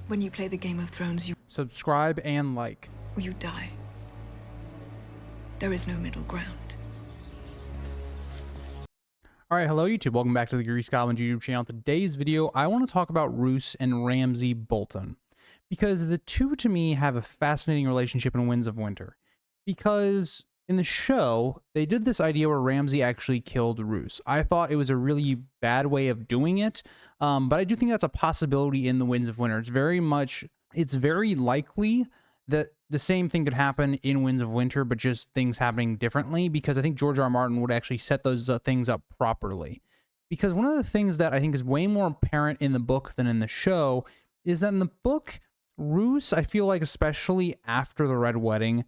When you play the Game of Thrones, Subscribe and like. you die. There is no middle ground. All right, hello YouTube. Welcome back to the Grease Goblin YouTube channel. Today's video, I want to talk about Roose and Ramsey Bolton, because the two to me have a fascinating relationship in Winds of Winter. Because in the show, they did this idea where Ramsey actually killed Roose. I thought it was a really bad way of doing it, but I do think that's a possibility in the Winds of Winter. It's very likely that the same thing could happen in Winds of Winter, but just things happening differently, because I think George R. R. Martin would actually set those things up properly. Because one of the things that I think is way more apparent in the book than in the show is that in the book, Roose, I feel like, especially after the Red Wedding,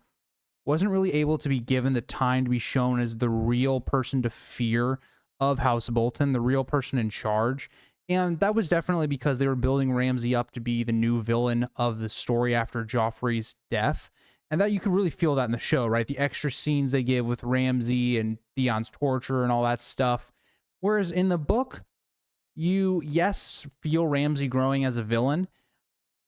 wasn't really able to be given the time to be shown as the real person to fear of House Bolton, the real person in charge. And that was definitely because they were building Ramsay up to be the new villain of the story after Joffrey's death. And that you could really feel that in the show, right? The extra scenes they give with Ramsay and Theon's torture and all that stuff. Whereas in the book, you, yes, feel Ramsay growing as a villain,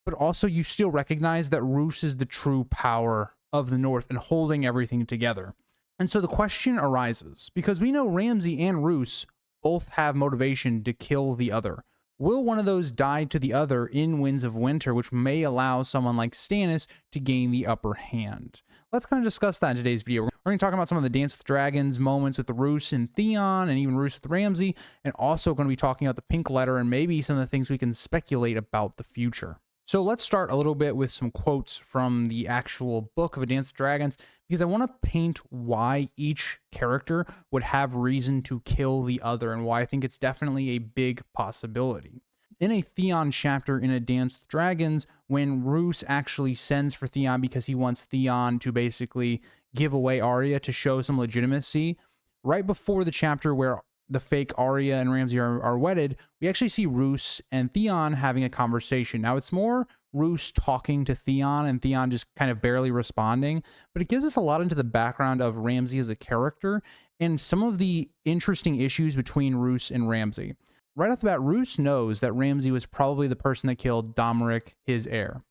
but also you still recognize that Roose is the true power of the North and holding everything together. And so the question arises, because we know Ramsay and Roose both have motivation to kill the other. Will one of those die to the other in Winds of Winter, which may allow someone like Stannis to gain the upper hand? Let's kind of discuss that in today's video. We're going to talk about some of the Dance with Dragons moments with Roose and Theon, and even Roose with Ramsay, and also going to be talking about the Pink Letter and maybe some of the things we can speculate about the future. So let's start a little bit with some quotes from the actual book of A Dance with Dragons, because I want to paint why each character would have reason to kill the other and why I think it's definitely a big possibility. In a Theon chapter in A Dance with Dragons, when Roose actually sends for Theon because he wants Theon to basically give away Arya to show some legitimacy, right before the chapter where the fake Arya and Ramsay are wedded, we actually see Roose and Theon having a conversation. Now, it's more Roose talking to Theon and Theon just kind of barely responding, but it gives us a lot into the background of Ramsay as a character and some of the interesting issues between Roose and Ramsay. Right off the bat, Roose knows that Ramsay was probably the person that killed Domeric, his heir.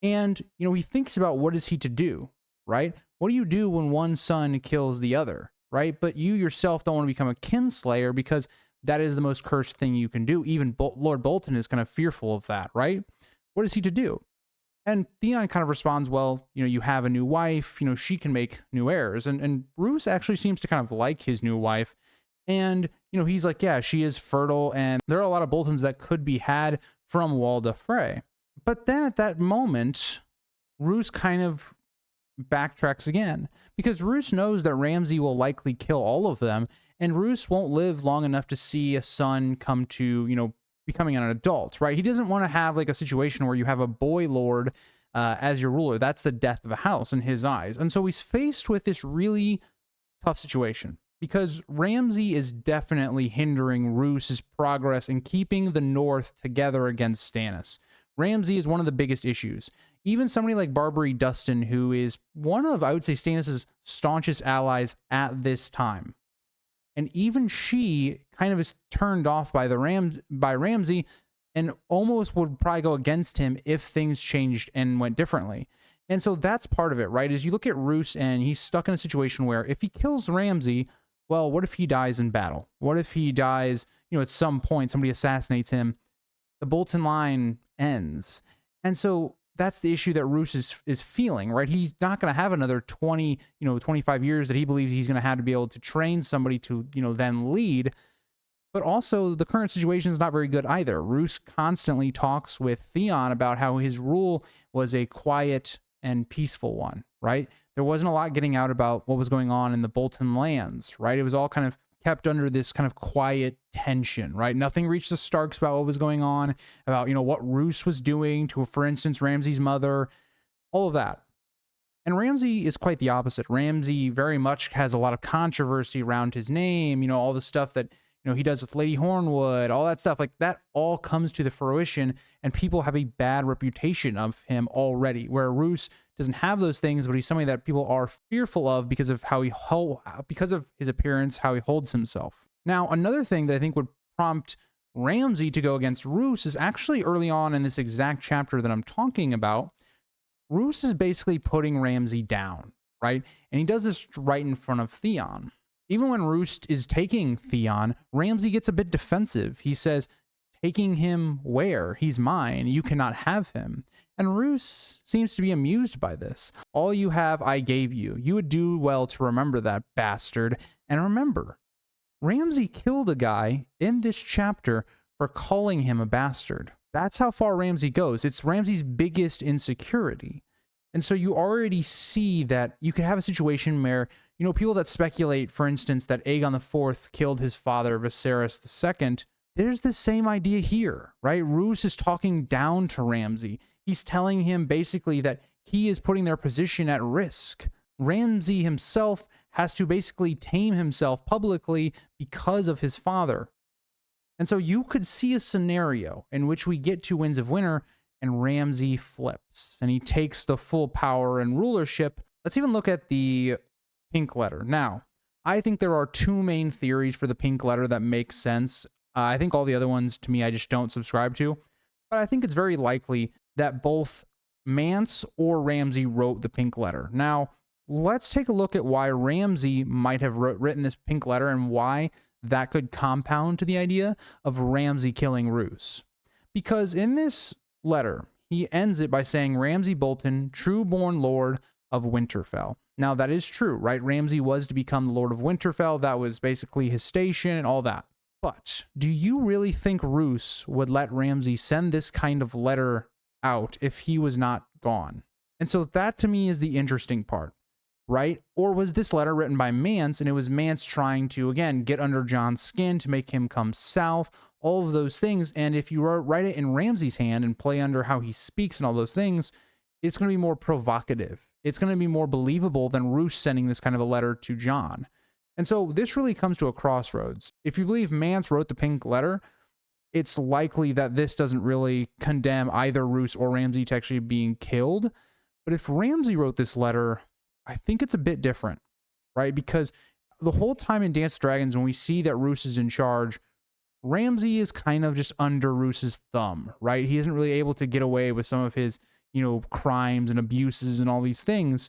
And, you know, he thinks about what is he to do, right? What do you do when one son kills the other? Right? But you yourself don't want to become a kinslayer because that is the most cursed thing you can do. Even Lord Bolton is kind of fearful of that, right? What is he to do? And Theon kind of responds, well, you know, you have a new wife, you know, she can make new heirs. And Roose actually seems to kind of like his new wife. And, you know, he's like, yeah, she is fertile. And there are a lot of Boltons that could be had from Walda Frey. But then at that moment, Roose kind of backtracks again, because Roose knows that Ramsay will likely kill all of them, and Roose won't live long enough to see a son come to, you know, becoming an adult, right? He doesn't want to have like a situation where you have a boy lord as your ruler. That's the death of a house in his eyes. And so he's faced with this really tough situation, because Ramsay is definitely hindering Roose's progress in keeping the North together against Stannis. Ramsay is one of the biggest issues. Even somebody like Barbary Dustin, who is one of, I would say, Stannis' staunchest allies at this time. And even she kind of is turned off by Ramsay and almost would probably go against him if things changed and went differently. And so that's part of it, right? As you look at Roose, and he's stuck in a situation where if he kills Ramsay, well, what if he dies in battle? What if he dies, you know, at some point somebody assassinates him? The Bolton line ends. And so that's the issue that Roose is feeling, right? He's not going to have another 25 years that he believes he's going to have to be able to train somebody to, you know, then lead. But also the current situation is not very good either. Roose constantly talks with Theon about how his rule was a quiet and peaceful one, right? There wasn't a lot getting out about what was going on in the Bolton lands, right? It was all kind of kept under this kind of quiet tension, right? Nothing reached the Starks about what was going on, about, you know, what Roose was doing to, for instance, Ramsay's mother, all of that. And Ramsay is quite the opposite. Ramsay very much has a lot of controversy around his name, you know, all the stuff that, you know, he does with Lady Hornwood, all that stuff, like that all comes to the fruition, and people have a bad reputation of him already, where Roose doesn't have those things, but he's somebody that people are fearful of because of because of his appearance, how he holds himself. Now, another thing that I think would prompt Ramsay to go against Roose is actually early on in this exact chapter that I'm talking about. Roose is basically putting Ramsay down, right? And he does this right in front of Theon. Even when Roose is taking Theon, Ramsay gets a bit defensive. He says, taking him where? He's mine. You cannot have him. And Roose seems to be amused by this. All you have, I gave you. You would do well to remember that, bastard. And remember, Ramsay killed a guy in this chapter for calling him a bastard. That's how far Ramsay goes. It's Ramsay's biggest insecurity. And so you already see that you could have a situation where, you know, people that speculate, for instance, that Aegon IV killed his father, Viserys II, there's the same idea here, right? Roose is talking down to Ramsay. He's telling him basically that he is putting their position at risk. Ramsay himself has to basically tame himself publicly because of his father. And so you could see a scenario in which we get to Winds of Winter and Ramsay flips and he takes the full power and rulership. Let's even look at the pink letter. Now, I think there are two main theories for the pink letter that make sense. I think all the other ones, to me, I just don't subscribe to. But I think it's very likely that both Mance or Ramsay wrote the pink letter. Now, let's take a look at why Ramsay might have written this pink letter and why that could compound to the idea of Ramsay killing Roose. Because in this letter, he ends it by saying, Ramsey Bolton, true-born Lord of Winterfell. Now, that is true, right? Ramsay was to become the Lord of Winterfell. That was basically his station and all that. But do you really think Roose would let Ramsay send this kind of letter out if he was not gone? And so that to me is the interesting part, right? Or was this letter written by Mance and it was Mance trying to, again, get under Jon's skin to make him come south, all of those things. And if you write it in Ramsay's hand and play under how he speaks and all those things, it's going to be more provocative. It's going to be more believable than Roose sending this kind of a letter to Jon. And so this really comes to a crossroads. If you believe Mance wrote the pink letter, it's likely that this doesn't really condemn either Roose or Ramsay to actually being killed. But if Ramsay wrote this letter, I think it's a bit different, right? Because the whole time in Dance of Dragons, when we see that Roose is in charge, Ramsay is kind of just under Roose's thumb, right? He isn't really able to get away with some of his, crimes and abuses and all these things.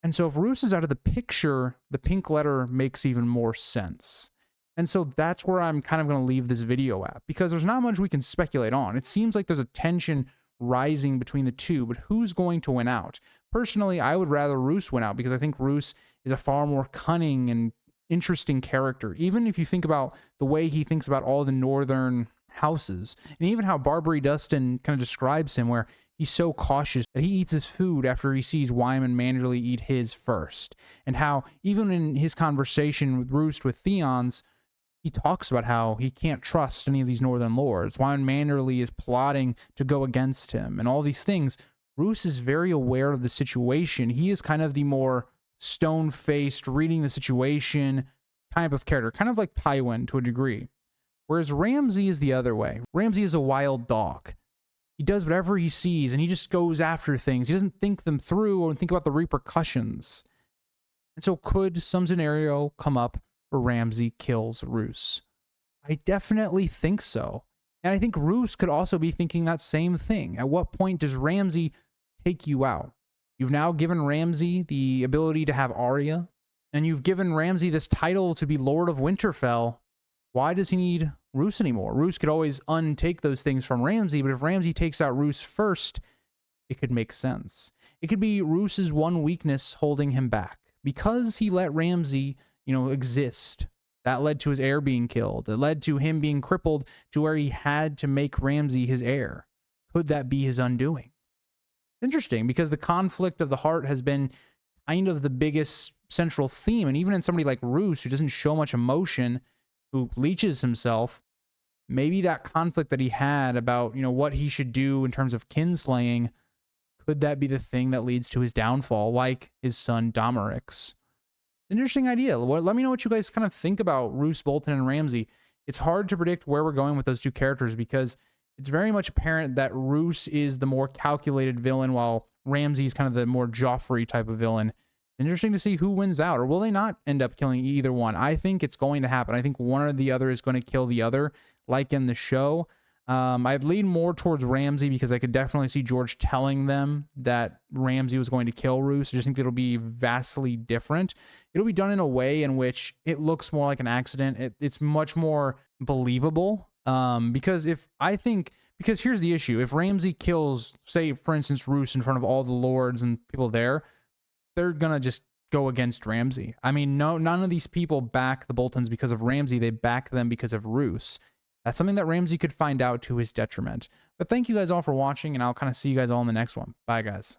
And so if Roose is out of the picture, the pink letter makes even more sense. And so that's where I'm kind of going to leave this video at, because there's not much we can speculate on. It seems like there's a tension rising between the two, but who's going to win out? Personally, I would rather Roose win out, because I think Roose is a far more cunning and interesting character. Even if you think about the way he thinks about all the northern houses, and even how Barbary Dustin kind of describes him, where he's so cautious that he eats his food after he sees Wyman manually eat his first. And how even in his conversation with Roose with Theon's, he talks about how he can't trust any of these northern lords. Wyman manually is plotting to go against him and all these things. Roose is very aware of the situation. He is kind of the more stone-faced, reading the situation type of character, kind of like Tywin to a degree. Whereas Ramsay is the other way. Ramsay is a wild dog. He does whatever he sees, and he just goes after things. He doesn't think them through or think about the repercussions. And so could some scenario come up where Ramsay kills Roose? I definitely think so. And I think Roose could also be thinking that same thing. At what point does Ramsay take you out? You've now given Ramsay the ability to have Arya, and you've given Ramsay this title to be Lord of Winterfell. Why does he need Roose anymore? Roose could always untake those things from Ramsay, but if Ramsay takes out Roose first, it could make sense. It could be Roose's one weakness holding him back. Because he let Ramsay, exist, that led to his heir being killed. It led to him being crippled to where he had to make Ramsay his heir. Could that be his undoing? Interesting, because the conflict of the heart has been kind of the biggest central theme. And even in somebody like Roose, who doesn't show much emotion, who leeches himself, maybe that conflict that he had about, what he should do in terms of kinslaying, could that be the thing that leads to his downfall, like his son Domeric's? Interesting idea. Let me know what you guys kind of think about Roose Bolton and Ramsay. It's hard to predict where we're going with those two characters, because it's very much apparent that Roose is the more calculated villain, while Ramsay is kind of the more Joffrey type of villain. Interesting to see who wins out, or will they not end up killing either one? I think it's going to happen. I think one or the other is going to kill the other, like in the show. I'd lean more towards Ramsay because I could definitely see George telling them that Ramsay was going to kill Roose. I just think it'll be vastly different. It'll be done in a way in which it looks more like an accident. It's much more believable. Because here's the issue. If Ramsay kills, say, for instance, Roose in front of all the lords and people there, they're going to just go against Ramsay. I mean, none of these people back the Boltons because of Ramsay. They back them because of Roose. That's something that Ramsay could find out to his detriment. But thank you guys all for watching, and I'll kind of see you guys all in the next one. Bye, guys.